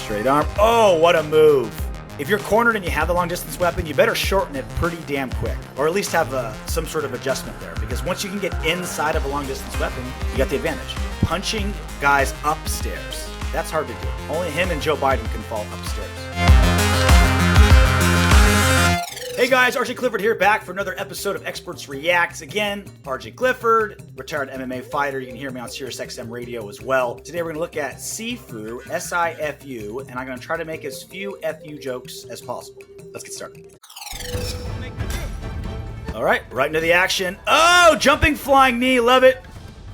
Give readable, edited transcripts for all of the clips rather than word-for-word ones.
Straight arm. Oh, what a move. If you're cornered and you have the long distance weapon, you better shorten it pretty damn quick. Or at least have some sort of adjustment there. Because once you can get inside of a long distance weapon, you got the advantage. Punching guys upstairs. That's hard to do. Only him and Joe Biden can fall upstairs. Hey guys, RJ Clifford here, back for another episode of Experts React. Again, RJ Clifford, retired MMA fighter. You can hear me on SiriusXM radio as well. Today we're going to look at Sifu, S-I-F-U, and I'm going to try to make as few F-U jokes as possible. Let's get started. All right, right into the action. Oh, jumping flying knee, love it.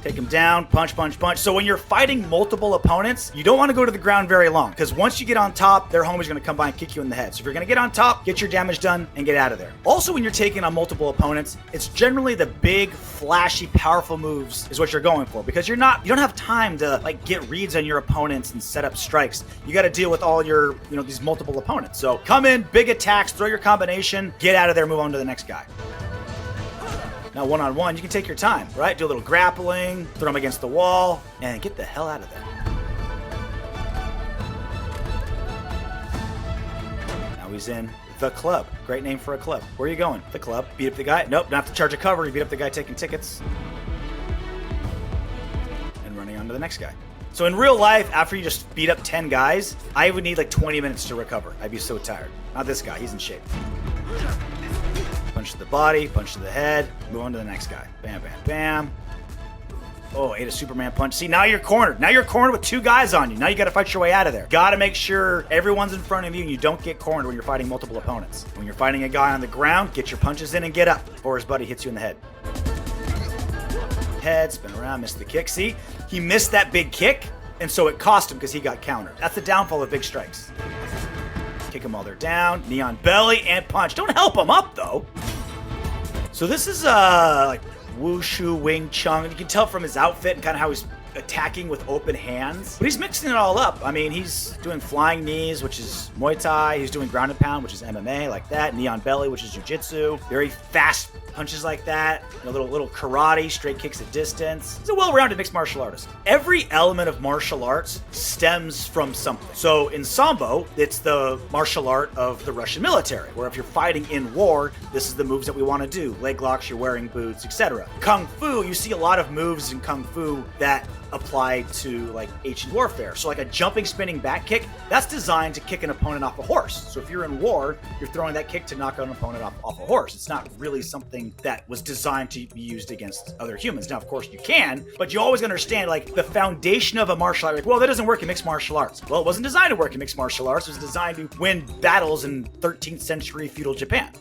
Take him down, punch, punch, punch. So when you're fighting multiple opponents, you don't want to go to the ground very long, because once you get on top, their homie's going to come by and kick you in the head. So if you're going to get on top, get your damage done and get out of there. Also, when you're taking on multiple opponents, it's generally the big, flashy, powerful moves is what you're going for, because you don't have time to like get reads on your opponents and set up strikes. You got to deal with all your, these multiple opponents. So come in, big attacks, throw your combination, get out of there, move on to the next guy. Now, one-on-one, you can take your time, right? Do a little grappling, throw him against the wall, and get the hell out of there. Now he's in the club. Great name for a club. Where are you going? The club. Beat up the guy. Nope, don't have to charge a cover. You beat up the guy taking tickets. And running on to the next guy. So in real life, after you just beat up 10 guys, I would need like 20 minutes to recover. I'd be so tired. Not this guy. He's in shape. Punch to the body, punch to the head, move on to the next guy. Bam, bam, bam. Oh, ate a Superman punch. See, now you're cornered. Now you're cornered with two guys on you. Now you got to fight your way out of there. Got to make sure everyone's in front of you and you don't get cornered when you're fighting multiple opponents. When you're fighting a guy on the ground, get your punches in and get up before his buddy hits you in the head. Head, spin around, miss the kick. See, he missed that big kick, and so it cost him because he got countered. That's the downfall of big strikes. Kick them while they're down, knee on belly, and punch. Don't help them up, though. So this is like Wushu, Wing Chun. You can tell from his outfit and kind of how he's attacking with open hands. But he's mixing it all up. I mean, he's doing flying knees, which is Muay Thai. He's doing ground and pound, which is MMA, like that. Knee on belly, which is Jiu-Jitsu. Very fast punches like that. Little karate, straight kicks at distance. He's a well-rounded mixed martial artist. Every element of martial arts stems from something. So in Sambo, it's the martial art of the Russian military, where if you're fighting in war, this is the moves that we want to do. Leg locks, you're wearing boots, etc. Kung Fu, you see a lot of moves in Kung Fu that apply to like ancient warfare. So like a jumping, spinning back kick, that's designed to kick an opponent off a horse. So if you're in war, you're throwing that kick to knock an opponent off a horse. It's not really something that was designed to be used against other humans. Now, of course, you can, but you always understand like the foundation of a martial art. Like, well, that doesn't work in mixed martial arts. Well, it wasn't designed to work in mixed martial arts. It was designed to win battles in 13th century feudal Japan.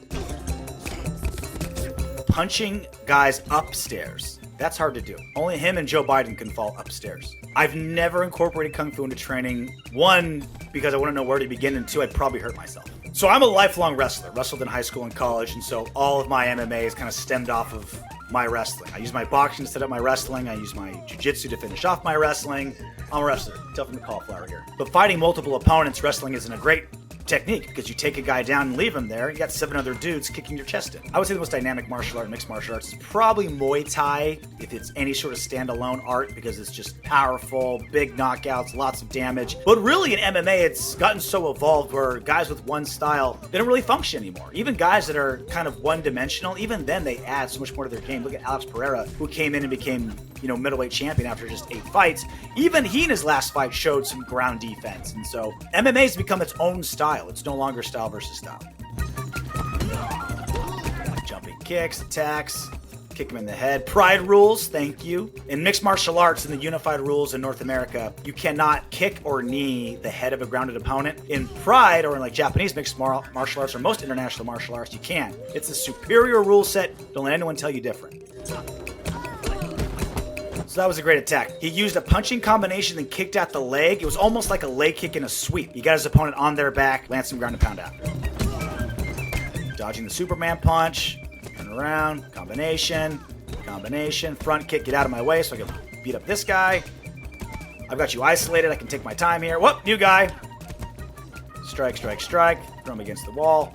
Punching guys upstairs. That's hard to do. Only him and Joe Biden can fall upstairs. I've never incorporated Kung Fu into training. One, because I wouldn't know where to begin, and two, I'd probably hurt myself. So I'm a lifelong wrestler. Wrestled in high school and college, and so all of my MMA is kind of stemmed off of my wrestling. I use my boxing to set up my wrestling. I use my jiu-jitsu to finish off my wrestling. I'm a wrestler. Tell from the cauliflower here. But fighting multiple opponents, wrestling isn't a great technique, because you take a guy down and leave him there, you got 7 other dudes kicking your chest in. I would say the most dynamic martial art, mixed martial arts, is probably Muay Thai, if it's any sort of standalone art, because it's just powerful, big knockouts, lots of damage. But really in MMA, it's gotten so evolved where guys with one style, they don't really function anymore. Even guys that are kind of one-dimensional, even then they add so much more to their game. Look at Alex Pereira, who came in and became, middleweight champion after just 8 fights. Even he in his last fight showed some ground defense. And so MMA has become its own style. It's no longer style versus style. Jumping kicks, attacks, kick him in the head. Pride rules, thank you. In mixed martial arts, in the unified rules in North America, you cannot kick or knee the head of a grounded opponent. In Pride, or in like Japanese mixed martial arts, or most international martial arts, you can. It's a superior rule set. Don't let anyone tell you different. So that was a great attack. He used a punching combination and kicked out the leg. It was almost like a leg kick in a sweep. He got his opponent on their back, lands some ground and pound after. Dodging the Superman punch, turn around, combination, front kick, get out of my way so I can beat up this guy. I've got you isolated, I can take my time here. Whoop, new guy. Strike, strike, strike, throw him against the wall.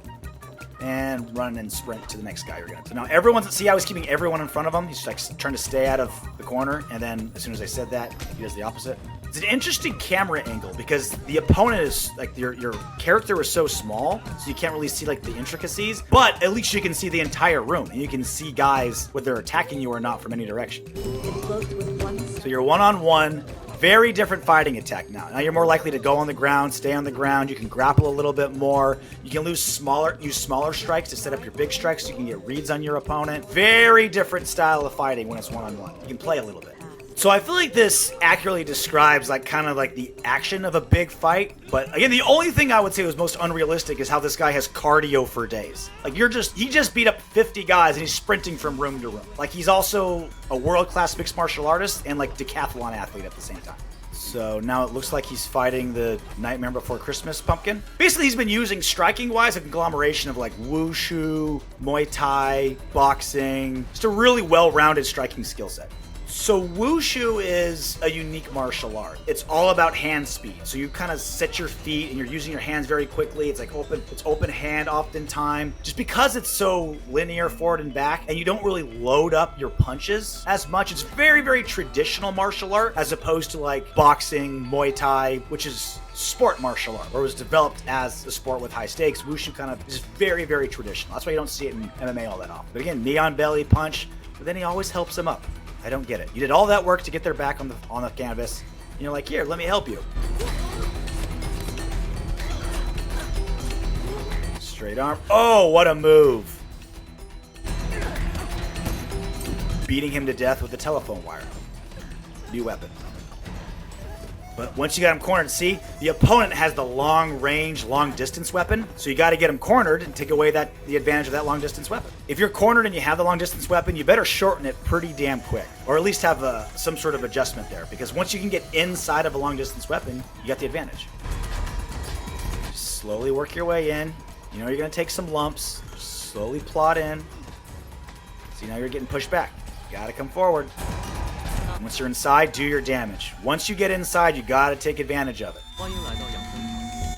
And run and sprint to the next guy you're going to. So now see how he's keeping everyone in front of him? He's like trying to stay out of the corner, and then as soon as I said that, he does the opposite. It's an interesting camera angle because the opponent is like your character is so small, so you can't really see like the intricacies, but at least you can see the entire room and you can see guys whether they're attacking you or not from any direction. So you're one-on-one. Very different fighting attack now. Now you're more likely to go on the ground, stay on the ground. You can grapple a little bit more. You can use smaller strikes to set up your big strikes so you can get reads on your opponent. Very different style of fighting when it's one-on-one. You can play a little bit. So I feel like this accurately describes like kind of like the action of a big fight. But again, the only thing I would say was most unrealistic is how this guy has cardio for days. Like he just beat up 50 guys and he's sprinting from room to room. Like he's also a world-class mixed martial artist and like decathlon athlete at the same time. So now it looks like he's fighting the Nightmare Before Christmas pumpkin. Basically, he's been using striking-wise a conglomeration of like wushu, Muay Thai, boxing, just a really well-rounded striking skill set. So wushu is a unique martial art. It's all about hand speed. So you kind of set your feet and you're using your hands very quickly. It's like open hand oftentimes. Just because it's so linear forward and back and you don't really load up your punches as much. It's very, very traditional martial art as opposed to like boxing, Muay Thai, which is sport martial art, or was developed as a sport with high stakes. Wushu kind of is very, very traditional. That's why you don't see it in MMA all that often. But again, knee on belly punch, but then he always helps him up. I don't get it. You did all that work to get their back on the canvas, and you're like, here, let me help you. Straight arm. Oh, what a move. Beating him to death with a telephone wire. New weapon. But once you got him cornered, see, the opponent has the long range, long distance weapon. So you got to get him cornered and take away the advantage of that long distance weapon. If you're cornered and you have the long distance weapon, you better shorten it pretty damn quick, or at least have some sort of adjustment there. Because once you can get inside of a long distance weapon, you got the advantage. Just slowly work your way in. You know you're going to take some lumps. Slowly plot in. See, now you're getting pushed back. You got to come forward. Once you're inside, do your damage. Once you get inside, you gotta take advantage of it.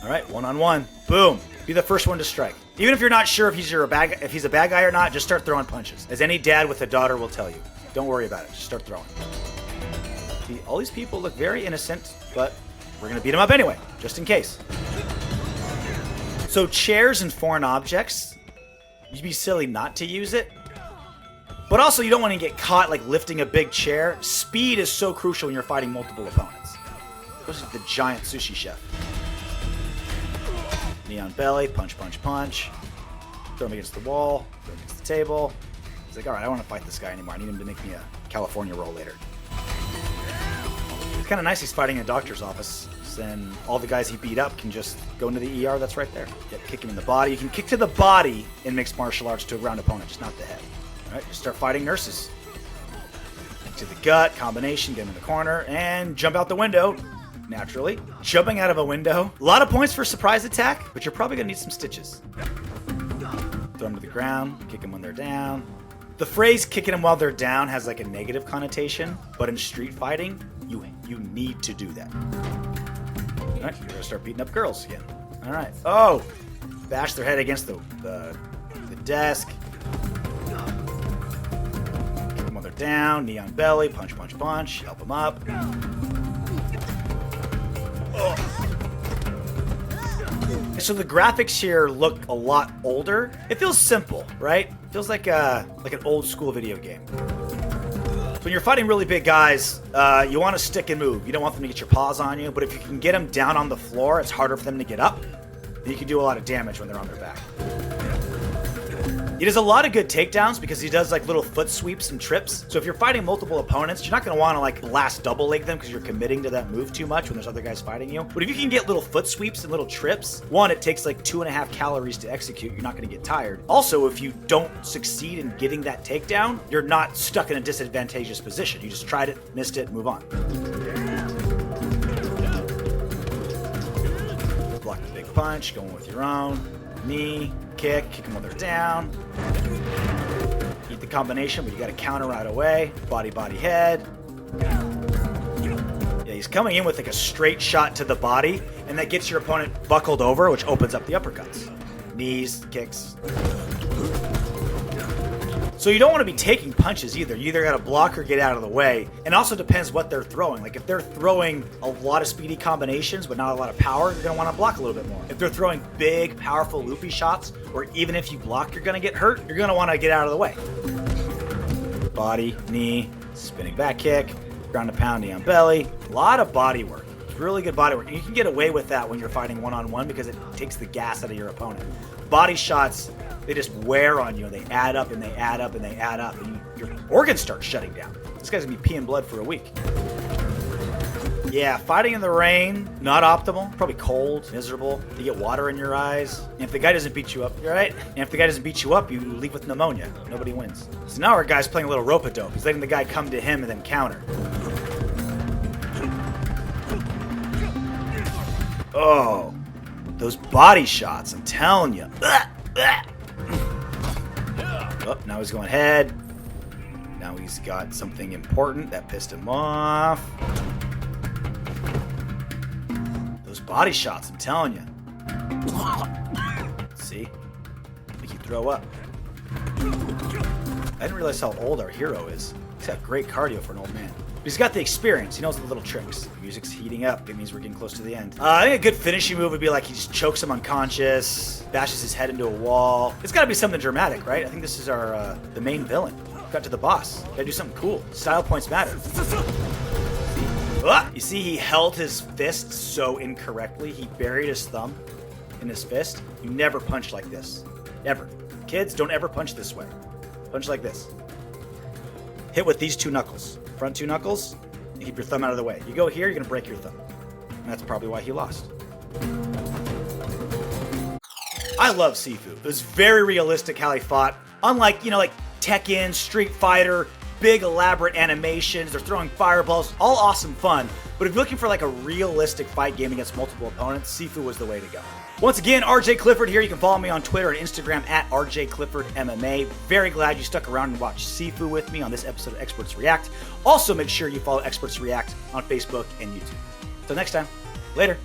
Alright, one-on-one. Boom. Be the first one to strike. Even if you're not sure if he's a bad guy or not, just start throwing punches. As any dad with a daughter will tell you. Don't worry about it. Just start throwing. See, all these people look very innocent, but we're gonna beat them up anyway, just in case. So chairs and foreign objects, you'd be silly not to use it. But also, you don't want to get caught like lifting a big chair. Speed is so crucial when you're fighting multiple opponents. Especially the giant sushi chef. Knee on belly, punch, punch, punch. Throw him against the wall, throw him against the table. He's like, all right, I don't want to fight this guy anymore. I need him to make me a California roll later. It's kind of nice he's fighting in a doctor's office. Then all the guys he beat up can just go into the ER that's right there. Yep, kick him in the body. You can kick to the body in mixed martial arts to a ground opponent, just not the head. Alright, just start fighting nurses. To the gut, combination, get him in the corner, and jump out the window. Naturally. Jumping out of a window. A lot of points for surprise attack, but you're probably going to need some stitches. Throw them to the ground, kick them when they're down. The phrase kicking them while they're down has like a negative connotation, but in street fighting, you need to do that. Alright, you're going to start beating up girls again. Alright. Oh! Bash their head against the desk. Down, knee on belly, punch, punch, punch, help him up. Oh. So the graphics here look a lot older. It feels simple, right? It feels like an old school video game. When you're fighting really big guys, you want to stick and move. You don't want them to get your paws on you, but if you can get them down on the floor, it's harder for them to get up. And you can do a lot of damage when they're on their back. He does a lot of good takedowns because he does like little foot sweeps and trips. So if you're fighting multiple opponents, you're not going to want to like blast double leg them because you're committing to that move too much when there's other guys fighting you. But if you can get little foot sweeps and little trips, one, it takes like 2.5 calories to execute. You're not going to get tired. Also, if you don't succeed in getting that takedown, you're not stuck in a disadvantageous position. You just tried it, missed it, move on. Block the big punch, going with your own. Knee. Kick them while they're down. Eat the combination, but you got to counter right away. Body, body, head. Yeah, he's coming in with like a straight shot to the body, and that gets your opponent buckled over, which opens up the uppercuts. Knees, kicks. So you don't want to be taking punches either. You either got to block or get out of the way. And it also depends what they're throwing. Like if they're throwing a lot of speedy combinations but not a lot of power, you're going to want to block a little bit more. If they're throwing big, powerful, loopy shots, or even if you block, you're going to get hurt, you're going to want to get out of the way. Body, knee, spinning back kick, ground and pound, knee on belly. A lot of body work. Really good body work. You can get away with that when you're fighting one-on-one because it takes the gas out of your opponent. Body shots, they just wear on you and they add up and they add up and they add up and your organs start shutting down. This guy's gonna be peeing blood for a week. Yeah, fighting in the rain, not optimal. Probably cold, miserable. You get water in your eyes. And if the guy doesn't beat you up, you're right. And if the guy doesn't beat you up, you leave with pneumonia. Nobody wins. So now our guy's playing a little rope-a-dope. He's letting the guy come to him and then counter. Oh, those body shots, I'm telling you. Oh, now he's going head. Now he's got something important that pissed him off. Those body shots, I'm telling you. See? Make you throw up. I didn't realize how old our hero is. He's got great cardio for an old man. But he's got the experience. He knows the little tricks. The music's heating up. It means we're getting close to the end. I think a good finishing move would be like he just chokes him unconscious, bashes his head into a wall. It's got to be something dramatic, right? I think this is our the main villain. Got to the boss. Gotta do something cool. Style points matter. You see, he held his fist so incorrectly. He buried his thumb in his fist. You never punch like this. Ever. Kids, don't ever punch this way. Punch like this. Hit with these two knuckles. Front two knuckles, and keep your thumb out of the way. You go here, you're gonna break your thumb. And that's probably why he lost. I love Sifu. It was very realistic how he fought. Unlike, like Tekken, Street Fighter, big elaborate animations, they're throwing fireballs, all awesome fun. But if you're looking for like a realistic fight game against multiple opponents, Sifu was the way to go. Once again, RJ Clifford here. You can follow me on Twitter and Instagram at RJ Clifford MMA. Very glad you stuck around and watched Sifu with me on this episode of Experts React. Also, make sure you follow Experts React on Facebook and YouTube. Until next time, later.